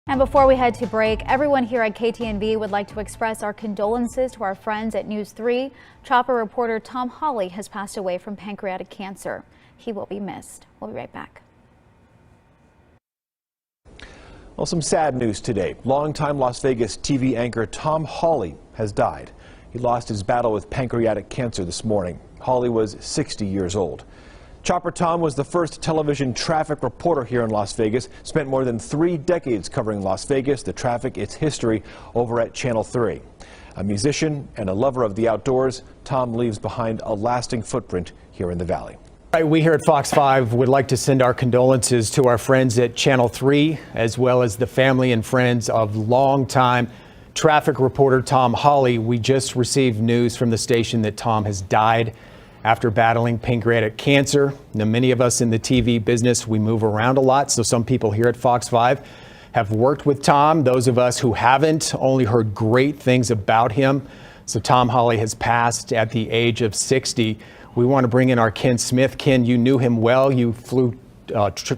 And before we head to break, everyone here at KTNV would like to express our condolences to our friends at News 3. Chopper reporter Tom Hawley has passed away from pancreatic cancer. He will be missed. We'll be right back. Well, some sad news today. Longtime Las Vegas TV anchor Tom Hawley has died. He lost his battle with pancreatic cancer this morning. Hawley was 60 years old. Chopper Tom was the first television traffic reporter here in Las Vegas, spent more than 3 decades covering Las Vegas, the traffic, its history over at Channel 3. A musician and a lover of the outdoors, Tom leaves behind a lasting footprint here in the Valley. We here at Fox 5 would like to send our condolences to our friends at Channel 3, as well as the family and friends of longtime traffic reporter Tom Hawley. We just received news from the station that Tom has died after battling pancreatic cancer. Now, many of us in the TV business, we move around a lot, so some people here at Fox 5 have worked with Tom. Those of us who haven't only heard great things about him. So Tom Hawley has passed at the age of 60. We want to bring in our Ken Smith. Ken, you knew him well. You flew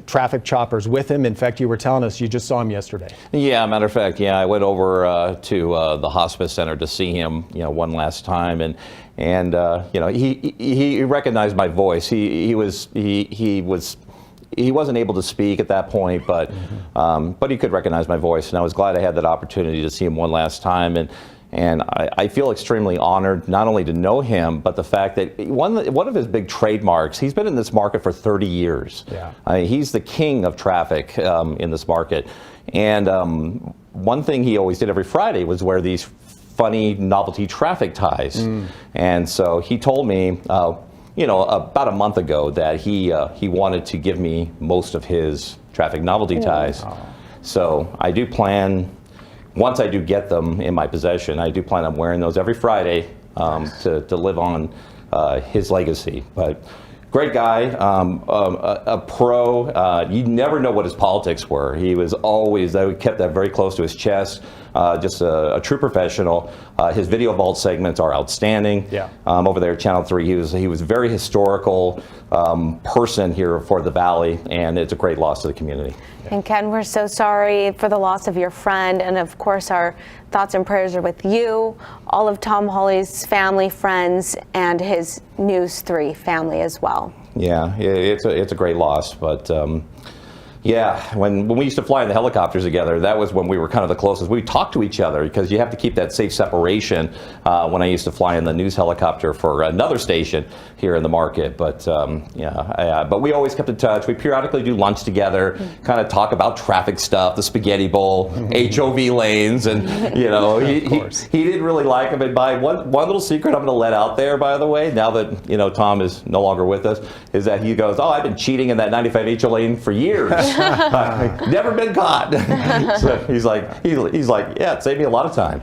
traffic choppers with him. In fact, you were telling us you just saw him yesterday. Yeah, matter of fact, yeah, I went over to the hospice center to see him, one last time, and he recognized my voice. He wasn't able to speak at that point, but he could recognize my voice, and I was glad I had that opportunity to see him one last time. And I feel extremely honored not only to know him, but the fact that one of his big trademarks, he's been in this market for 30 years. Yeah. He's the king of traffic in this market. And one thing he always did every Friday was wear these funny novelty traffic ties. And so he told me, about a month ago that he wanted to give me most of his traffic novelty ties. So I do plan, once I do get them in my possession, I do plan on wearing those every Friday to live on his legacy. But great guy, a pro. You never know what his politics were. He was always, he kept that very close to his chest. Just a true professional. His video vault segments are outstanding. Yeah. Over there at Channel 3, he was a very historical person here for the Valley, and it's a great loss to the community. And Ken, we're so sorry for the loss of your friend, and of course our thoughts and prayers are with you, all of Tom Hawley's family, friends, and his News 3 family as well. Yeah, it's a great loss, but yeah, when we used to fly in the helicopters together, that was when we were kind of the closest. We talked to each other because you have to keep that safe separation when I used to fly in the news helicopter for another station here in the market. But but we always kept in touch. We periodically do lunch together, kind of talk about traffic stuff, the spaghetti bowl, HOV lanes, and he didn't really like them. And by one little secret I'm going to let out there, by the way, now that Tom is no longer with us, is that he goes, "Oh, I've been cheating in that 95 HO lane for years." Never been caught. So he's like, yeah, it saved me a lot of time.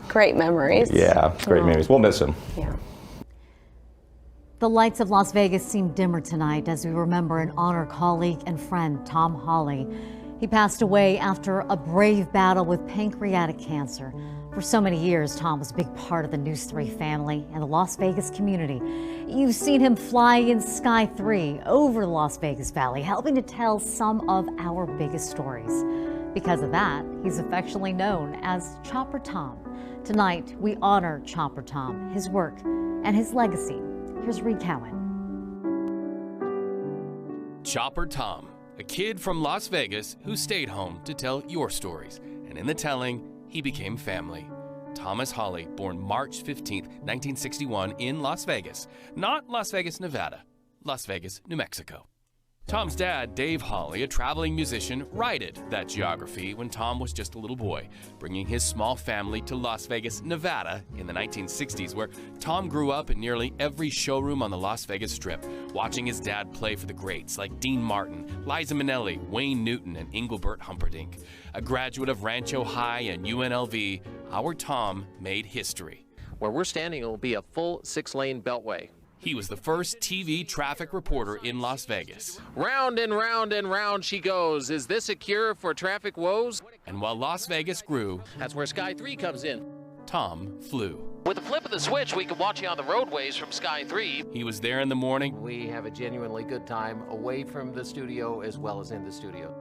Great memories. Yeah, great memories. We'll miss him. Yeah. The lights of Las Vegas seem dimmer tonight as we remember and honor colleague and friend Tom Hawley. He passed away after a brave battle with pancreatic cancer. For so many years, Tom was a big part of the News 3 family and the Las Vegas community. You've seen him fly in Sky 3 over the Las Vegas Valley, helping to tell some of our biggest stories. Because of that, he's affectionately known as Chopper Tom. Tonight, we honor Chopper Tom, his work, and his legacy. Here's Reed Cowan. Chopper Tom, a kid from Las Vegas who stayed home to tell your stories. And in the telling, he became family. Thomas Hawley, born March 15, 1961 in Las Vegas. Not Las Vegas, Nevada, Las Vegas, New Mexico. Tom's dad, Dave Hawley, a traveling musician, righted that geography when Tom was just a little boy, bringing his small family to Las Vegas, Nevada in the 1960s, where Tom grew up in nearly every showroom on the Las Vegas Strip, watching his dad play for the greats like Dean Martin, Liza Minnelli, Wayne Newton, and Engelbert Humperdinck. A graduate of Rancho High and UNLV, our Tom made history. Where we're standing, it will be a full 6-lane beltway. He was the first TV traffic reporter in Las Vegas. Round and round and round she goes. Is this a cure for traffic woes? And while Las Vegas grew, that's where Sky 3 comes in. Tom flew. With the flip of the switch, we can watch you on the roadways from Sky 3. He was there in the morning. We have a genuinely good time away from the studio as well as in the studio.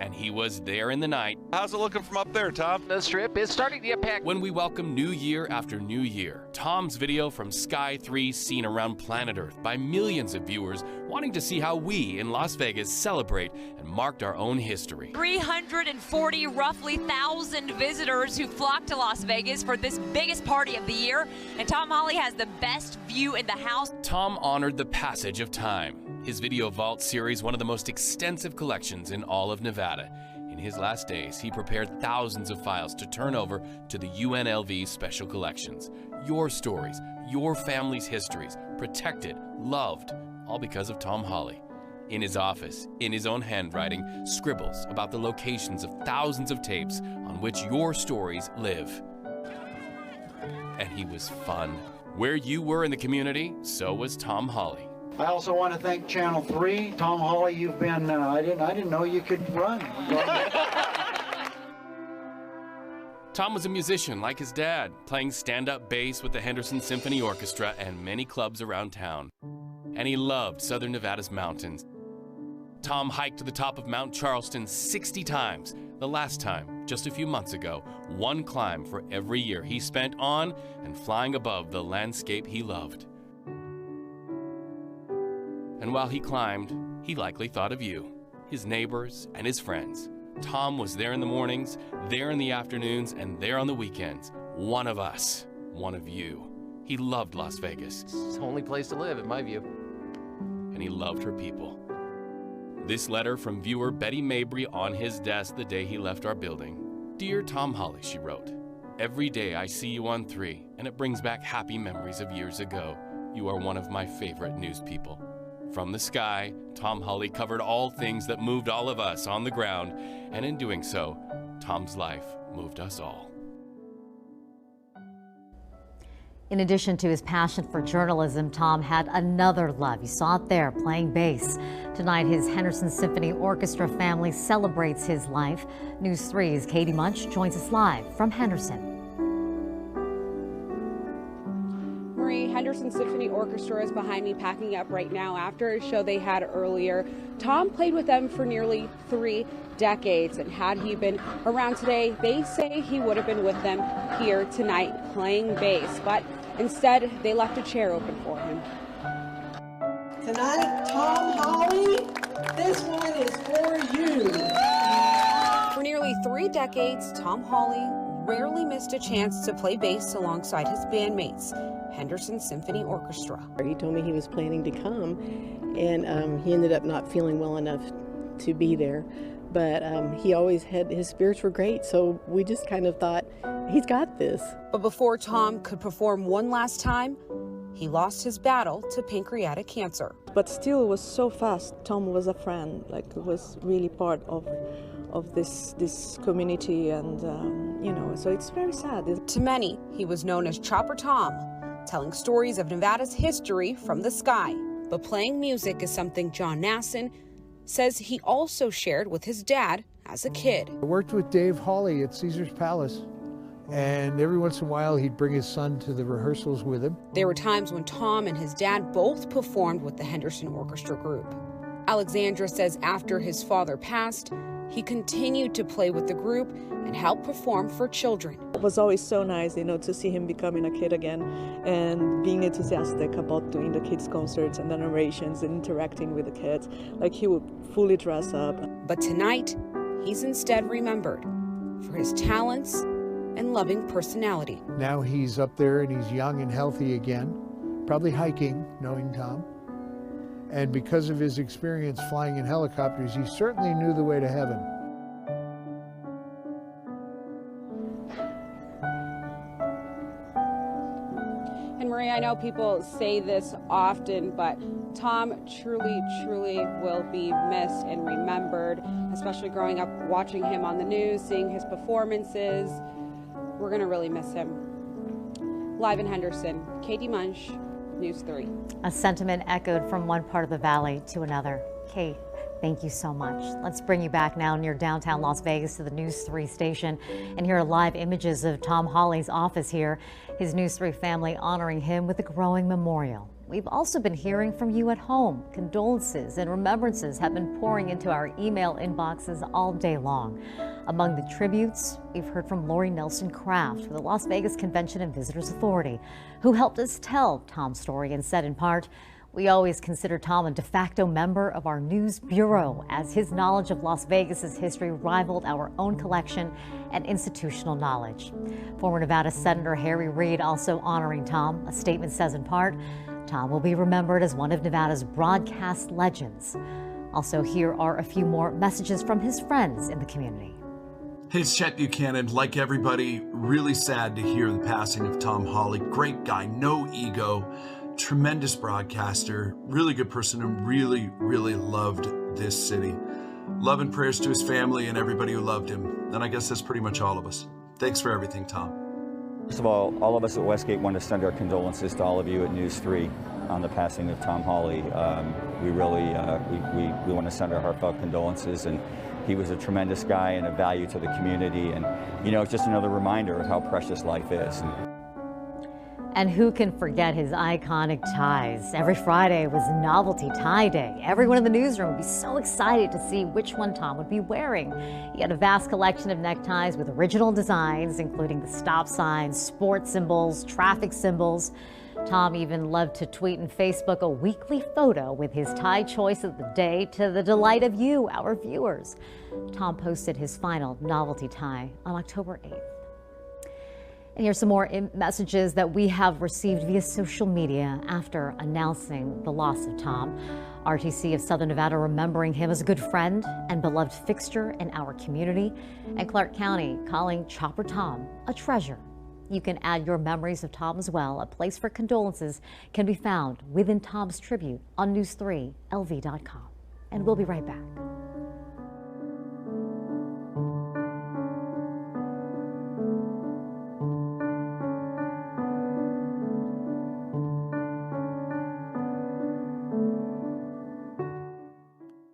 And he was there in the night. How's it looking from up there, Tom? The strip is starting to get packed. When we welcome New Year after New Year, Tom's video from Sky 3 seen around planet Earth by millions of viewers wanting to see how we in Las Vegas celebrate and marked our own history. 340 roughly 1,000 visitors who flocked to Las Vegas for this biggest party of the year, and Tom Hawley has the best view in the house. Tom honored the passage of time. His Video Vault series, one of the most extensive collections in all of Nevada. In his last days, he prepared thousands of files to turn over to the UNLV Special Collections. Your stories, your family's histories, protected, loved, all because of Tom Hawley. In his office, in his own handwriting, scribbles about the locations of thousands of tapes on which your stories live. And he was fun. Where you were in the community, so was Tom Hawley. I also want to thank Channel 3. Tom Hawley, you've been, I didn't know you could run. Tom was a musician like his dad, playing stand-up bass with the Henderson Symphony Orchestra and many clubs around town. And he loved Southern Nevada's mountains. Tom hiked to the top of Mount Charleston 60 times, the last time, just a few months ago, one climb for every year he spent on and flying above the landscape he loved. And while he climbed, he likely thought of you, his neighbors, and his friends. Tom was there in the mornings, there in the afternoons, and there on the weekends. One of us, one of you. He loved Las Vegas. It's the only place to live, in my view. And he loved her people. This letter from viewer Betty Mabry on his desk the day he left our building. Dear Tom Hawley, she wrote, every day I see you on 3, and it brings back happy memories of years ago. You are one of my favorite news people. From the sky, Tom Hawley covered all things that moved all of us on the ground, and in doing so, Tom's life moved us all. In addition to his passion for journalism, Tom had another love. You saw it there, playing bass. Tonight, his Henderson Symphony Orchestra family celebrates his life. News 3's Katie Munch joins us live from Henderson. Henderson Symphony Orchestra is behind me packing up right now after a show they had earlier. Tom played with them for nearly 3 decades, and had he been around today, they say he would have been with them here tonight playing bass, but instead they left a chair open for him. Tonight, Tom Hawley, this one is for you. For nearly 3 decades, Tom Hawley rarely missed a chance to play bass alongside his bandmates, Henderson Symphony Orchestra. He told me he was planning to come, and he ended up not feeling well enough to be there. But he always had, his spirits were great, so we just kind of thought, he's got this. But before Tom could perform one last time, he lost his battle to pancreatic cancer. But still, it was so fast. Tom was a friend, like it was really part of this community, and you know, so it's very sad. To many, he was known as Chopper Tom, telling stories of Nevada's history from the sky. But playing music is something John Nasson says he also shared with his dad as a kid. I worked with Dave Hawley at Caesar's Palace, and every once in a while he'd bring his son to the rehearsals with him. There were times when Tom and his dad both performed with the Henderson Orchestra group. Alexandra says after his father passed, he continued to play with the group and help perform for children. It was always so nice, you know, to see him becoming a kid again and being enthusiastic about doing the kids' concerts and the narrations and interacting with the kids. Like, he would fully dress up. But tonight, he's instead remembered for his talents and loving personality. Now he's up there and he's young and healthy again, probably hiking, knowing Tom. And because of his experience flying in helicopters, he certainly knew the way to heaven. And Maria, I know people say this often, but Tom truly, truly will be missed and remembered, especially growing up watching him on the news, seeing his performances. We're going to really miss him. Live in Henderson, Katie Munch, News 3. A sentiment echoed from one part of the valley to another. Kate, thank you so much. Let's bring you back now near downtown Las Vegas to the News 3 station. And here are live images of Tom Hawley's office here. His News 3 family honoring him with a growing memorial. we've also been hearing from you at home. Condolences and remembrances have been pouring into our email inboxes all day long. Among the tributes, we've heard from Lori Nelson Kraft for the Las Vegas Convention and Visitors Authority, who helped us tell Tom's story and said in part, "We always consider Tom a de facto member of our news bureau, as his knowledge of Las Vegas's history rivaled our own collection and institutional knowledge." Former Nevada Senator Harry Reid also honoring Tom. A statement says in part, "Tom will be remembered as one of Nevada's broadcast legends." Also, here are a few more messages from his friends in the community. Hey, it's Chet Buchanan. Like everybody, really sad to hear the passing of Tom Hawley. Great guy, no ego, tremendous broadcaster, really good person, and really, really loved this city. Love and prayers to his family and everybody who loved him. And I guess that's pretty much all of us. Thanks for everything, Tom. First of all of us at Westgate want to send our condolences to all of you at News 3 on the passing of Tom Hawley. We really we want to send our heartfelt condolences, and he was a tremendous guy and a value to the community, and you know, it's just another reminder of how precious life is. And who can forget his iconic ties? Every Friday was Novelty Tie Day. Everyone in the newsroom would be so excited to see which one Tom would be wearing. He had a vast collection of neckties with original designs, including the stop signs, sports symbols, traffic symbols. Tom even loved to tweet and Facebook a weekly photo with his tie choice of the day, to the delight of you, our viewers. Tom posted his final novelty tie on October 8th. And here's some more messages that we have received via social media after announcing the loss of Tom. RTC of Southern Nevada remembering him as a good friend and beloved fixture in our community. And Clark County calling Chopper Tom a treasure. You can add your memories of Tom as well. A place for condolences can be found within Tom's tribute on news3lv.com. And we'll be right back.